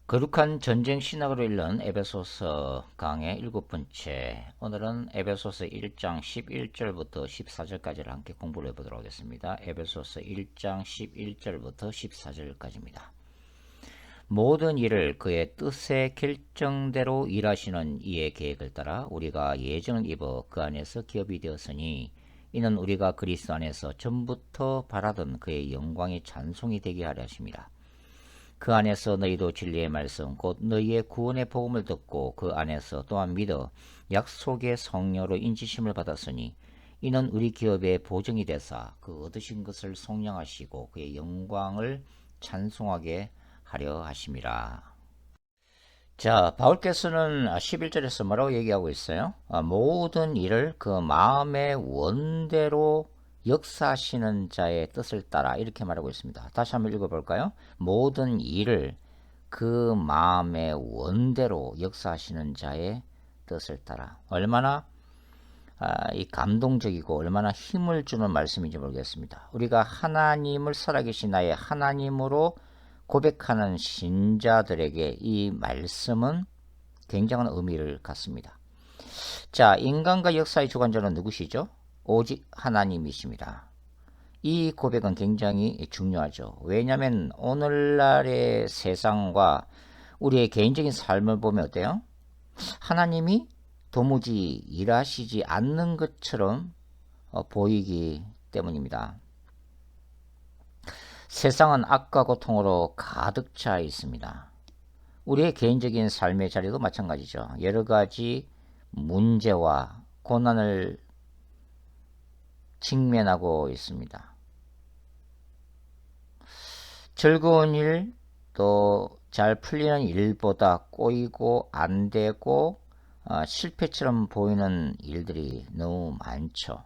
거룩한 전쟁 신학으로 읽는 에베소서 강의 7번째. 오늘은 에베소서 1장 11절부터 14절까지를 함께 공부를 해보도록 하겠습니다. 에베소서 1장 11절부터 14절까지입니다. 모든 일을 그의 뜻의 결정대로 일하시는 이의 계획을 따라 우리가 예정을 입어 그 안에서 기업이 되었으니 이는 우리가 그리스도 안에서 전부터 바라던 그의 영광의 찬송이 되게 하려 하십니다. 그 안에서 너희도 진리의 말씀 곧 너희의 구원의 복음을 듣고 그 안에서 또한 믿어 약속의 성령으로 인치심을 받았으니 이는 우리 기업의 보증이 되사 그 얻으신 것을 속량하시고 그의 영광을 찬송하게 하려 하심이라. 자, 바울께서는 11절에서 뭐라고 얘기하고 있어요? 모든 일을 그 마음의 원대로 역사하시는 자의 뜻을 따라 이렇게 말하고 있습니다. 다시 한번 읽어볼까요? 모든 일을 그 마음의 원대로 역사하시는 자의 뜻을 따라. 얼마나 이 감동적이고 얼마나 힘을 주는 말씀인지 모르겠습니다. 우리가 하나님을 살아계신 나의 하나님으로 고백하는 신자들에게 이 말씀은 굉장한 의미를 갖습니다. 자, 인간과 역사의 주관자는 누구시죠? 오직 하나님이십니다. 이 고백은 굉장히 중요하죠. 왜냐하면 오늘날의 세상과 우리의 개인적인 삶을 보면 어때요? 하나님이 도무지 일하시지 않는 것처럼 보이기 때문입니다. 세상은 악과 고통으로 가득 차 있습니다. 우리의 개인적인 삶의 자리도 마찬가지죠. 여러 가지 문제와 고난을 직면하고 있습니다. 즐거운 일, 또 잘 풀리는 일보다 꼬이고 안 되고 실패처럼 보이는 일들이 너무 많죠.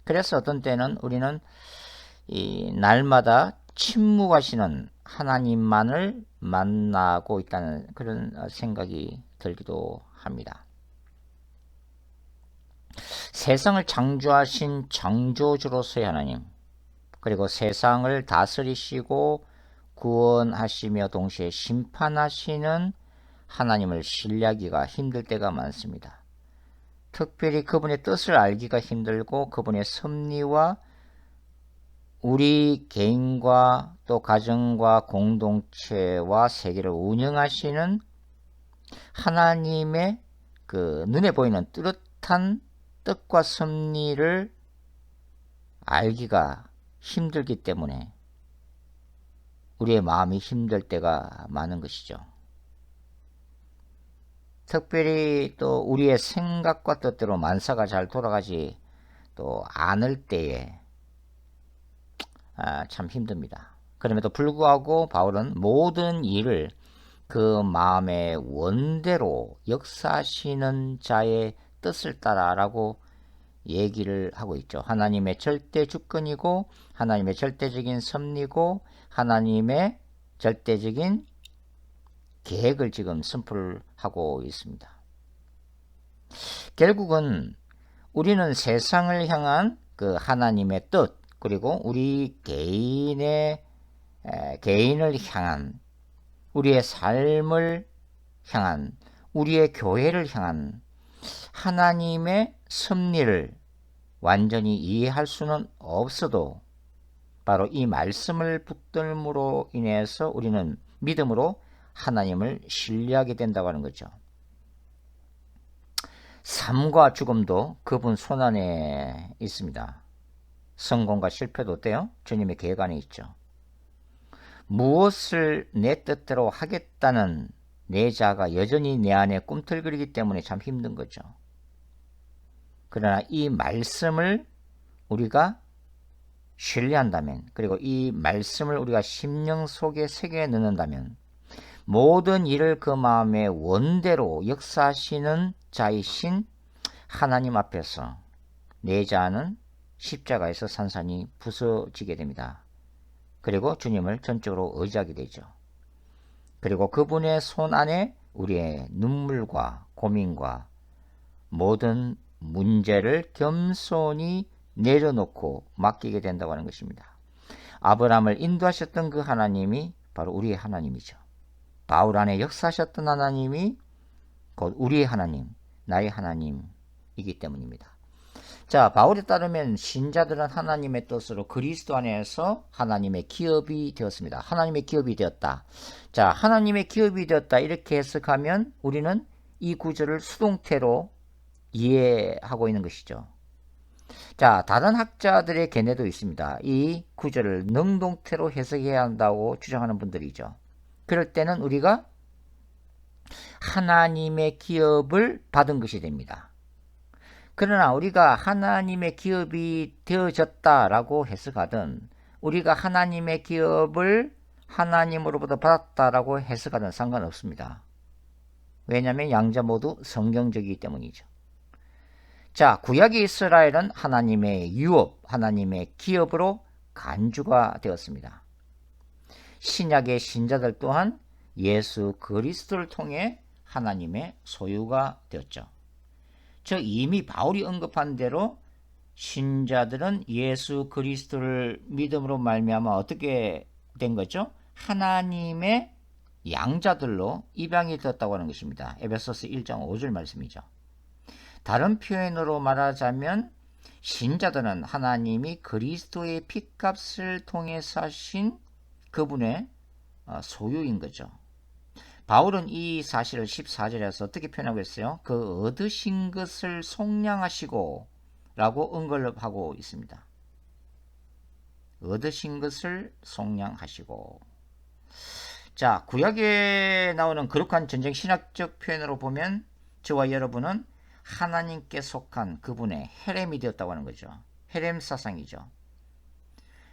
그래서 어떤 때는 우리는 이 날마다 침묵하시는 하나님만을 만나고 있다는 그런 생각이 들기도 합니다. 세상을 창조하신 창조주로서의 하나님, 그리고 세상을 다스리시고 구원하시며 동시에 심판하시는 하나님을 신뢰하기가 힘들 때가 많습니다. 특별히 그분의 뜻을 알기가 힘들고 그분의 섭리와 우리 개인과 또 가정과 공동체와 세계를 운영하시는 하나님의 그 눈에 보이는 뚜렷한 뜻과 섭리를 알기가 힘들기 때문에 우리의 마음이 힘들 때가 많은 것이죠. 특별히 또 우리의 생각과 뜻대로 만사가 잘 돌아가지 또 않을 때에 참 힘듭니다. 그럼에도 불구하고 바울은 모든 일을 그 마음의 원대로 역사하시는 자의 뜻을 따라라고 얘기를 하고 있죠. 하나님의 절대 주권이고 하나님의 절대적인 섭리고 하나님의 절대적인 계획을 지금 선포를 하고 있습니다. 결국은 우리는 세상을 향한 그 하나님의 뜻, 그리고 우리 개인을 향한, 우리의 삶을 향한, 우리의 교회를 향한 하나님의 섭리를 완전히 이해할 수는 없어도 바로 이 말씀을 붙들므로 인해서 우리는 믿음으로 하나님을 신뢰하게 된다고 하는 거죠. 삶과 죽음도 그분 손안에 있습니다. 성공과 실패도 어때요? 주님의 계획 안에 있죠. 무엇을 내 뜻대로 하겠다는 내 자가 여전히 내 안에 꿈틀거리기 때문에 참 힘든 거죠. 그러나 이 말씀을 우리가 신뢰한다면, 그리고 이 말씀을 우리가 심령 속에 새겨 넣는다면 모든 일을 그 마음의 원대로 역사하시는 자이신 하나님 앞에서 내 자아는 십자가에서 산산이 부서지게 됩니다. 그리고 주님을 전적으로 의지하게 되죠. 그리고 그분의 손 안에 우리의 눈물과 고민과 모든 문제를 겸손히 내려놓고 맡기게 된다고 하는 것입니다. 아브라함을 인도하셨던 그 하나님이 바로 우리의 하나님이죠. 바울 안에 역사하셨던 하나님이 곧 우리의 하나님, 나의 하나님이기 때문입니다. 자, 바울에 따르면 신자들은 하나님의 뜻으로 그리스도 안에서 하나님의 기업이 되었습니다. 하나님의 기업이 되었다. 자, 하나님의 기업이 되었다 이렇게 해석하면 우리는 이 구절을 수동태로 이해하고 있는 것이죠. 자, 다른 학자들의 견해도 있습니다. 이 구절을 능동태로 해석해야 한다고 주장하는 분들이죠. 그럴 때는 우리가 하나님의 기업을 받은 것이 됩니다. 그러나 우리가 하나님의 기업이 되어졌다라고 해석하든 우리가 하나님의 기업을 하나님으로부터 받았다라고 해석하든 상관없습니다. 왜냐하면 양자 모두 성경적이기 때문이죠. 자, 구약의 이스라엘은 하나님의 유업, 하나님의 기업으로 간주가 되었습니다. 신약의 신자들 또한 예수 그리스도를 통해 하나님의 소유가 되었죠. 저 이미 바울이 언급한 대로 신자들은 예수 그리스도를 믿음으로 말미암아 어떻게 된 거죠? 하나님의 양자들로 입양이 되었다고 하는 것입니다. 에베소서 1장 5절 말씀이죠. 다른 표현으로 말하자면 신자들은 하나님이 그리스도의 핏값을 통해서 하신 그분의 소유인 거죠. 바울은 이 사실을 14절에서 어떻게 표현하고 있어요? 그 얻으신 것을 속량하시고 라고 언급하고 있습니다. 얻으신 것을 속량하시고. 자, 구약에 나오는 거룩한 전쟁 신학적 표현으로 보면 저와 여러분은 하나님께 속한 그분의 헤렘이 되었다고 하는 거죠. 헤렘 사상이죠.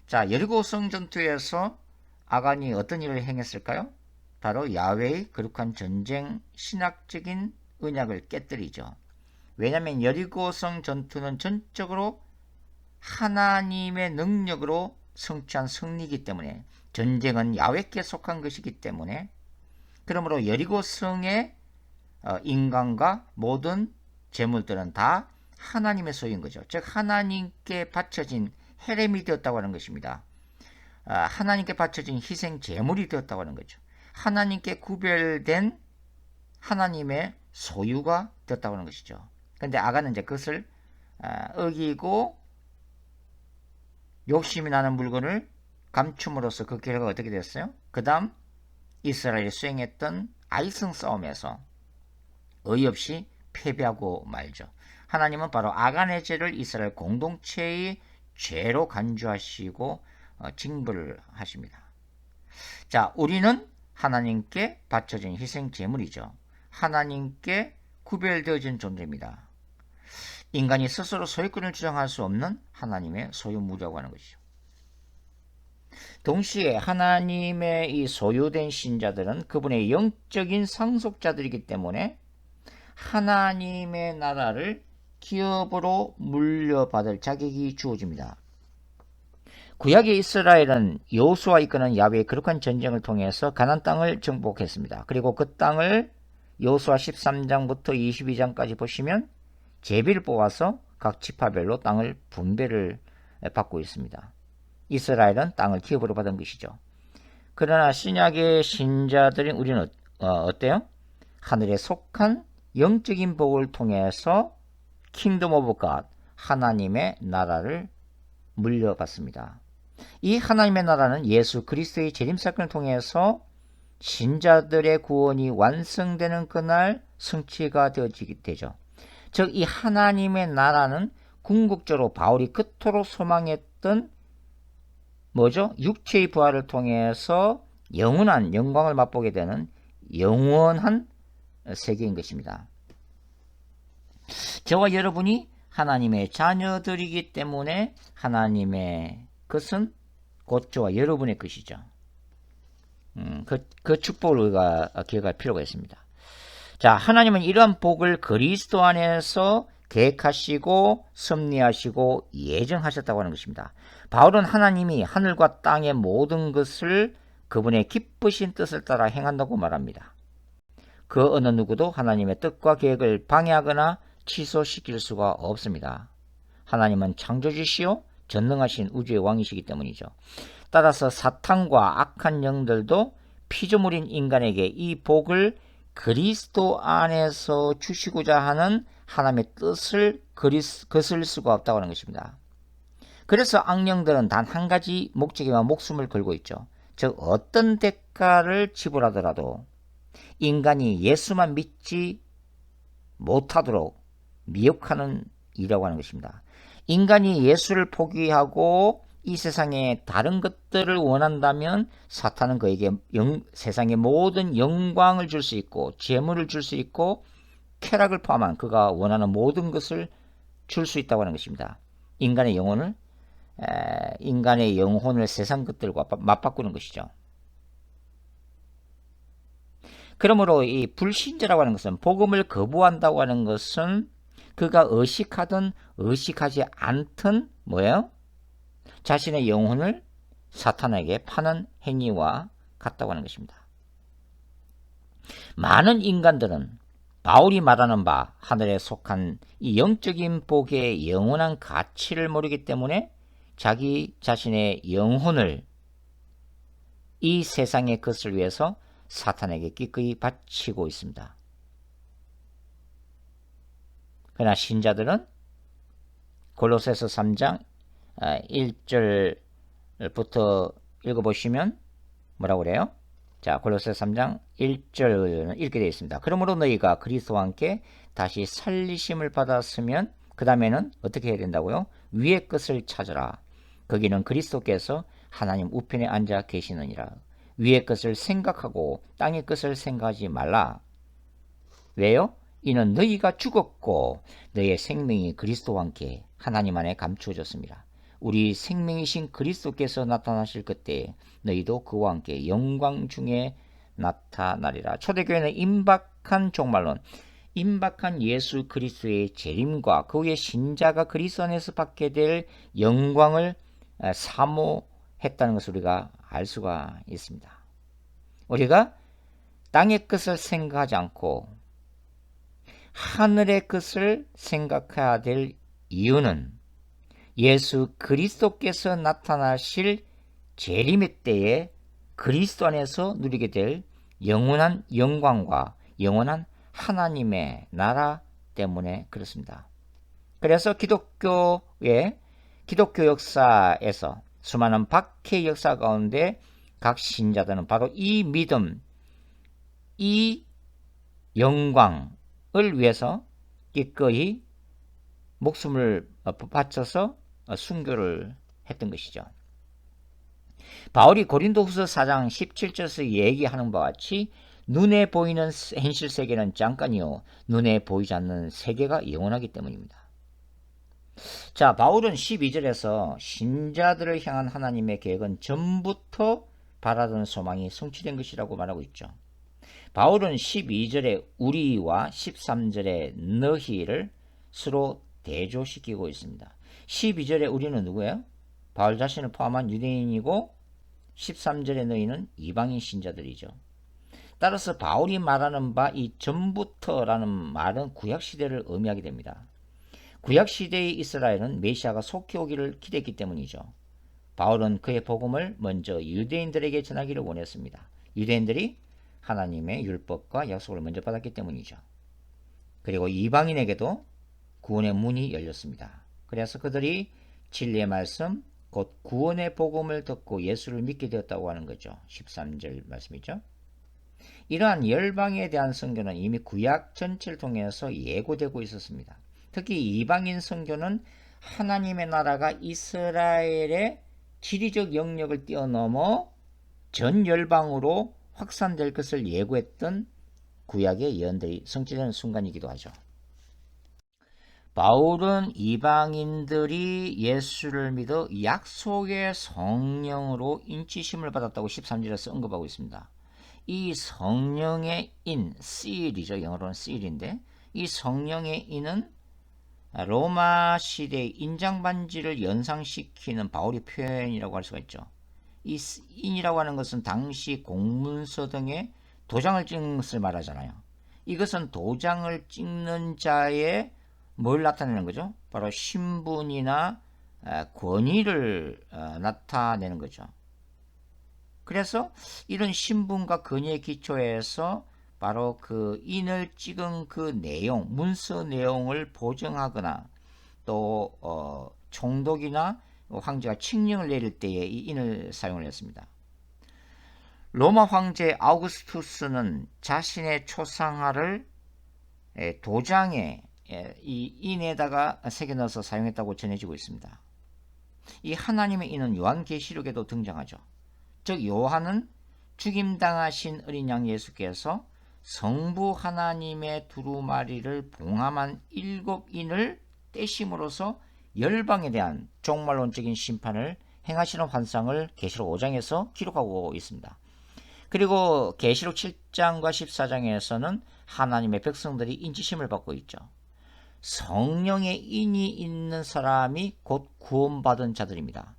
자, 여리고성 전투에서 아간이 어떤 일을 행했을까요? 바로 야훼의 거룩한 전쟁 신학적인 언약을 깨뜨리죠. 왜냐하면 여리고성 전투는 전적으로 하나님의 능력으로 성취한 승리이기 때문에 전쟁은 야훼께 속한 것이기 때문에 그러므로 여리고성의 인간과 모든 재물들은 다 하나님의 소유인 거죠. 즉 하나님께 바쳐진 헤렘이 되었다고 하는 것입니다. 하나님께 바쳐진 희생 제물이 되었다고 하는 거죠. 하나님께 구별된 하나님의 소유가 되었다고 하는 것이죠. 그런데 아간은 이제 그것을 어기고 욕심이 나는 물건을 감춤으로써 그 결과가 어떻게 됐어요? 그 다음 이스라엘이 수행했던 아이성 싸움에서 어이없이 패배하고 말죠. 하나님은 바로 아간의 죄를 이스라엘 공동체의 죄로 간주하시고 징벌을 하십니다. 자, 우리는 하나님께 바쳐진 희생 제물이죠. 하나님께 구별되어진 존재입니다. 인간이 스스로 소유권을 주장할 수 없는 하나님의 소유물이라고 하는 것이죠. 동시에 하나님의 이 소유된 신자들은 그분의 영적인 상속자들이기 때문에 하나님의 나라를 기업으로 물려받을 자격이 주어집니다. 구약의 이스라엘은 여호수아 이끄는 야훼의 거룩한 전쟁을 통해서 가나안 땅을 정복했습니다. 그리고 그 땅을 여호수아 13장부터 22장까지 보시면 제비를 뽑아서 각 지파별로 땅을 분배를 받고 있습니다. 이스라엘은 땅을 기업으로 받은 것이죠. 그러나 신약의 신자들인 우리는 어때요? 하늘에 속한 영적인 복을 통해서 킹덤 오브 갓, 하나님의 나라를 물려받습니다. 이 하나님의 나라는 예수 그리스도의 재림사건을 통해서 신자들의 구원이 완성되는 그날 성취가 되어지게 되죠. 즉 이 하나님의 나라는 궁극적으로 바울이 그토록 소망했던 뭐죠? 육체의 부활을 통해서 영원한 영광을 맛보게 되는 영원한 세계인 것입니다. 저와 여러분이 하나님의 자녀들이기 때문에 하나님의 것은 곧 저와 여러분의 것이죠. 그 축복을 우리가 기억할 필요가 있습니다. 자, 하나님은 이러한 복을 그리스도 안에서 계획하시고 섭리하시고 예정하셨다고 하는 것입니다. 바울은 하나님이 하늘과 땅의 모든 것을 그분의 기쁘신 뜻을 따라 행한다고 말합니다. 그 어느 누구도 하나님의 뜻과 계획을 방해하거나 취소시킬 수가 없습니다. 하나님은 창조주시요 전능하신 우주의 왕이시기 때문이죠. 따라서 사탄과 악한 영들도 피조물인 인간에게 이 복을 그리스도 안에서 주시고자 하는 하나님의 뜻을 거슬 수가 없다고 하는 것입니다. 그래서 악령들은 단 한 가지 목적에만 목숨을 걸고 있죠. 즉 어떤 대가를 지불하더라도 인간이 예수만 믿지 못하도록 미혹하는 일이라고 하는 것입니다. 인간이 예수를 포기하고 이 세상에 다른 것들을 원한다면 사탄은 그에게 세상의 모든 영광을 줄 수 있고 재물을 줄 수 있고 쾌락을 포함한 그가 원하는 모든 것을 줄 수 있다고 하는 것입니다. 인간의 영혼을 세상 것들과 맞바꾸는 것이죠. 그러므로 이 불신자라고 하는 것은 복음을 거부한다고 하는 것은 그가 의식하든 의식하지 않든 뭐예요? 자신의 영혼을 사탄에게 파는 행위와 같다고 하는 것입니다. 많은 인간들은 바울이 말하는 바 하늘에 속한 이 영적인 복의 영원한 가치를 모르기 때문에 자기 자신의 영혼을 이 세상의 것을 위해서 사탄에게 기꺼이 바치고 있습니다. 그러나 신자들은 골로새서 3장 1절부터 읽어보시면 뭐라고 그래요? 자, 골로새서 3장 1절을 읽게 되어 있습니다. 그러므로 너희가 그리스도와 함께 다시 살리심을 받았으면 그 다음에는 어떻게 해야 된다고요? 위의 것을 찾으라. 거기는 그리스도께서 하나님 우편에 앉아 계시느니라. 위의 것을 생각하고 땅의 것을 생각하지 말라. 왜요? 이는 너희가 죽었고 너희의 생명이 그리스도와 함께 하나님 안에 감추어졌습니다. 우리 생명이신 그리스도께서 나타나실 그때 너희도 그와 함께 영광 중에 나타나리라. 초대교회는 임박한 종말론, 임박한 예수 그리스도의 재림과 그 후에 신자가 그리스도 안에서 받게 될 영광을 사모했다는 것을 우리가 알 수가 있습니다. 우리가 땅의 것을 생각하지 않고 하늘의 것을 생각해야 될 이유는 예수 그리스도께서 나타나실 재림의 때에 그리스도 안에서 누리게 될 영원한 영광과 영원한 하나님의 나라 때문에 그렇습니다. 그래서 기독교 역사에서 수많은 박해 역사 가운데 각 신자들은 바로 이 믿음, 이 영광을 위해서 기꺼이 목숨을 바쳐서 순교를 했던 것이죠. 바울이 고린도후서 4장 17절에서 얘기하는 바와 같이 눈에 보이는 현실 세계는 잠깐이요 눈에 보이지 않는 세계가 영원하기 때문입니다. 자, 바울은 12절에서 신자들을 향한 하나님의 계획은 전부터 바라던 소망이 성취된 것이라고 말하고 있죠. 바울은 12절에 우리와 13절에 너희를 서로 대조시키고 있습니다. 12절에 우리는 누구예요? 바울 자신을 포함한 유대인이고 13절에 너희는 이방인 신자들이죠. 따라서 바울이 말하는 바 이 전부터라는 말은 구약시대를 의미하게 됩니다. 구약시대의 이스라엘은 메시아가 속히 오기를 기대했기 때문이죠. 바울은 그의 복음을 먼저 유대인들에게 전하기를 원했습니다. 유대인들이 하나님의 율법과 약속을 먼저 받았기 때문이죠. 그리고 이방인에게도 구원의 문이 열렸습니다. 그래서 그들이 진리의 말씀, 곧 구원의 복음을 듣고 예수를 믿게 되었다고 하는 거죠. 13절 말씀이죠. 이러한 열방에 대한 선교는 이미 구약 전체를 통해서 예고되고 있었습니다. 특히 이방인 선교는 하나님의 나라가 이스라엘의 지리적 영역을 뛰어넘어 전 열방으로 확산될 것을 예고했던 구약의 예언들이 성취되는 순간이기도 하죠. 바울은 이방인들이 예수를 믿어 약속의 성령으로 인치심을 받았다고 13절에서 언급하고 있습니다. 이 성령의 인, seal이죠. 영어로는 seal인데 이 성령의 인은 로마 시대의 인장반지를 연상시키는 바울의 표현이라고 할 수가 있죠. 이 인이라고 하는 것은 당시 공문서 등에 도장을 찍는 것을 말하잖아요. 이것은 도장을 찍는 자의 뭘 나타내는 거죠? 바로 신분이나 권위를 나타내는 거죠. 그래서 이런 신분과 권위에 기초해서 바로 그 인을 찍은 그 내용, 문서 내용을 보정하거나 또 총독이나 황제가 칙령을 내릴 때에 이 인을 사용을 했습니다. 로마 황제 아우구스투스는 자신의 초상화를 도장에 이 인에다가 새겨 넣어서 사용했다고 전해지고 있습니다. 이 하나님의 인은 요한계시록에도 등장하죠. 즉 요한은 죽임당하신 어린 양 예수께서 성부 하나님의 두루마리를 봉함한 7인을 떼심으로써 열방에 대한 종말론적인 심판을 행하시는 환상을 계시록 5장에서 기록하고 있습니다. 그리고 계시록 7장과 14장에서는 하나님의 백성들이 인지심을 받고 있죠. 성령의 인이 있는 사람이 곧 구원받은 자들입니다.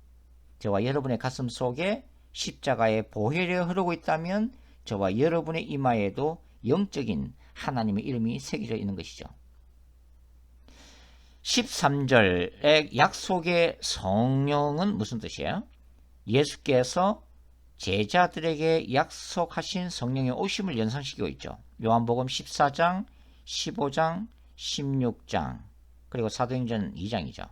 저와 여러분의 가슴 속에 십자가의 보혈이 흐르고 있다면 저와 여러분의 이마에도 영적인 하나님의 이름이 새겨져 있는 것이죠. 13절의 약속의 성령은 무슨 뜻이에요? 예수께서 제자들에게 약속하신 성령의 오심을 연상시키고 있죠. 요한복음 14장, 15장, 16장, 그리고 사도행전 2장이죠.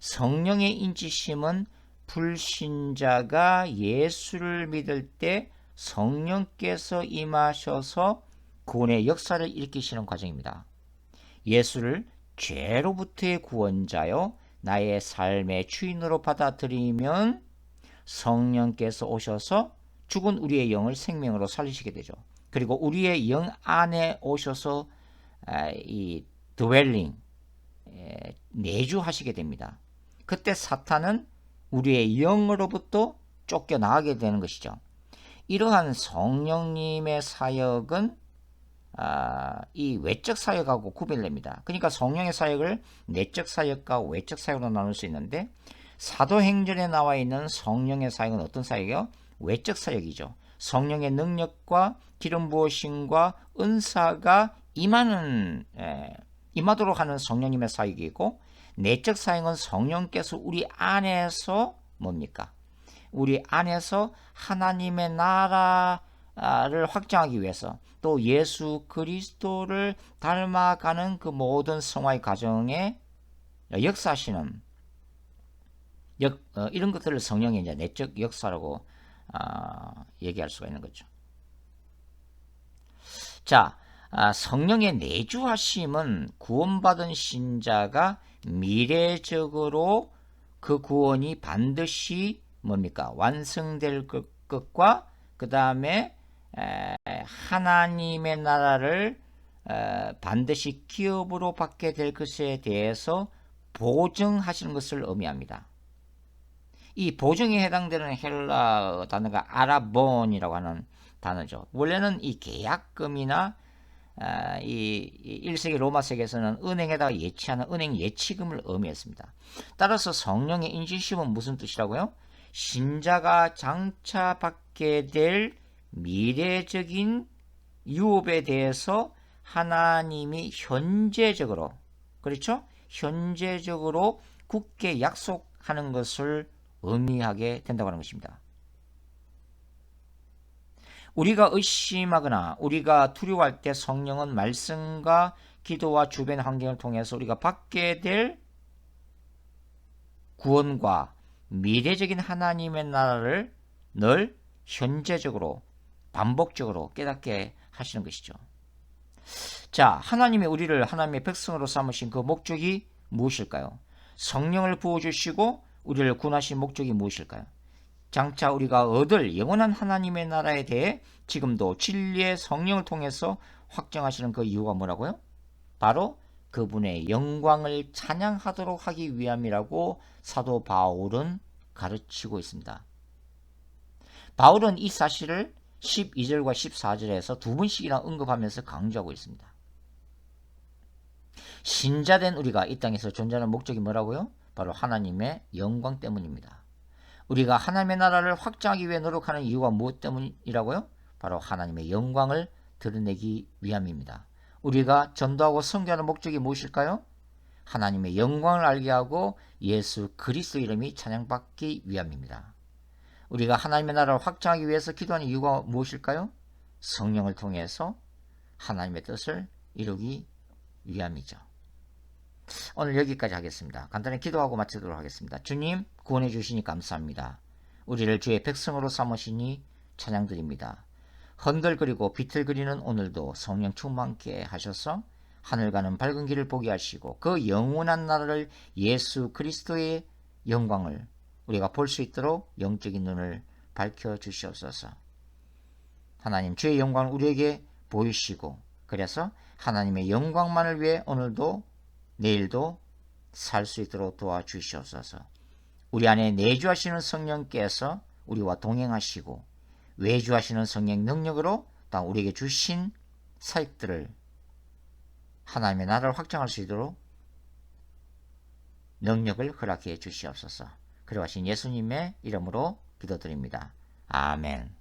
성령의 인치심은 불신자가 예수를 믿을 때 성령께서 임하셔서 구원의 역사를 일으키시는 과정입니다. 예수를 죄로부터의 구원자요 나의 삶의 주인으로 받아들이면 성령께서 오셔서 죽은 우리의 영을 생명으로 살리시게 되죠. 그리고 우리의 영 안에 오셔서 이 드웰링 내주하시게 됩니다. 그때 사탄은 우리의 영으로부터 쫓겨나가게 되는 것이죠. 이러한 성령님의 사역은 이 외적 사역하고 구별됩니다. 그러니까 성령의 사역을 내적 사역과 외적 사역으로 나눌 수 있는데 사도행전에 나와 있는 성령의 사역은 어떤 사역이요? 외적 사역이죠. 성령의 능력과 기름 부으심과 은사가 임하도록 하는 성령님의 사역이고, 내적 사역은 성령께서 우리 안에서 뭡니까? 우리 안에서 하나님의 나라를 확장하기 위해서 또 예수 그리스도를 닮아가는 그 모든 성화의 과정에 역사하시는 이런 것들을 성령의 이제 내적 역사라고 얘기할 수가 있는 거죠. 자, 성령의 내주하심은 구원받은 신자가 미래적으로 그 구원이 반드시 뭡니까? 완성될 것과 그 다음에 하나님의 나라를 반드시 기업으로 받게 될 것에 대해서 보증하시는 것을 의미합니다. 이 보증에 해당되는 헬라 단어가 아라본이라고 하는 단어죠. 원래는 이 계약금이나 이 1세기 로마 세계에서는 은행에다가 예치하는 은행 예치금을 의미했습니다. 따라서 성령의 인지심은 무슨 뜻이라고요? 신자가 장차 받게 될 미래적인 유업에 대해서 하나님이 현재적으로, 그렇죠? 현재적으로 굳게 약속하는 것을 의미하게 된다고 하는 것입니다. 우리가 의심하거나 우리가 두려워할 때 성령은 말씀과 기도와 주변 환경을 통해서 우리가 받게 될 구원과 미래적인 하나님의 나라를 늘 현재적으로 반복적으로 깨닫게 하시는 것이죠. 자, 하나님이 우리를 하나님의 백성으로 삼으신 그 목적이 무엇일까요? 성령을 부어주시고 우리를 구원하신 목적이 무엇일까요? 장차 우리가 얻을 영원한 하나님의 나라에 대해 지금도 진리의 성령을 통해서 확정하시는 그 이유가 뭐라고요? 바로 그분의 영광을 찬양하도록 하기 위함이라고 사도 바울은 가르치고 있습니다. 바울은 이 사실을 12절과 14절에서 두 번씩이나 언급하면서 강조하고 있습니다. 신자된 우리가 이 땅에서 존재하는 목적이 뭐라고요? 바로 하나님의 영광 때문입니다. 우리가 하나님의 나라를 확장하기 위해 노력하는 이유가 무엇 때문이라고요? 바로 하나님의 영광을 드러내기 위함입니다. 우리가 전도하고 선교하는 목적이 무엇일까요? 하나님의 영광을 알게 하고 예수 그리스도 이름이 찬양받기 위함입니다. 우리가 하나님의 나라를 확장하기 위해서 기도하는 이유가 무엇일까요? 성령을 통해서 하나님의 뜻을 이루기 위함이죠. 오늘 여기까지 하겠습니다. 간단히 기도하고 마치도록 하겠습니다. 주님, 구원해 주시니 감사합니다. 우리를 주의 백성으로 삼으시니 찬양드립니다. 헌들거리고 비틀거리는 오늘도 성령 충만케 하셔서 하늘 가는 밝은 길을 보게 하시고 그 영원한 나라를 예수 그리스도의 영광을 우리가 볼 수 있도록 영적인 눈을 밝혀 주시옵소서. 하나님, 주의 영광을 우리에게 보이시고 그래서 하나님의 영광만을 위해 오늘도 내일도 살 수 있도록 도와주시옵소서. 우리 안에 내주하시는 성령께서 우리와 동행하시고 외주하시는 성령 능력으로 우리에게 주신 사역들을 하나님의 나라를 확장할 수 있도록 능력을 허락해 주시옵소서. 그리하신 예수님의 이름으로 기도드립니다. 아멘.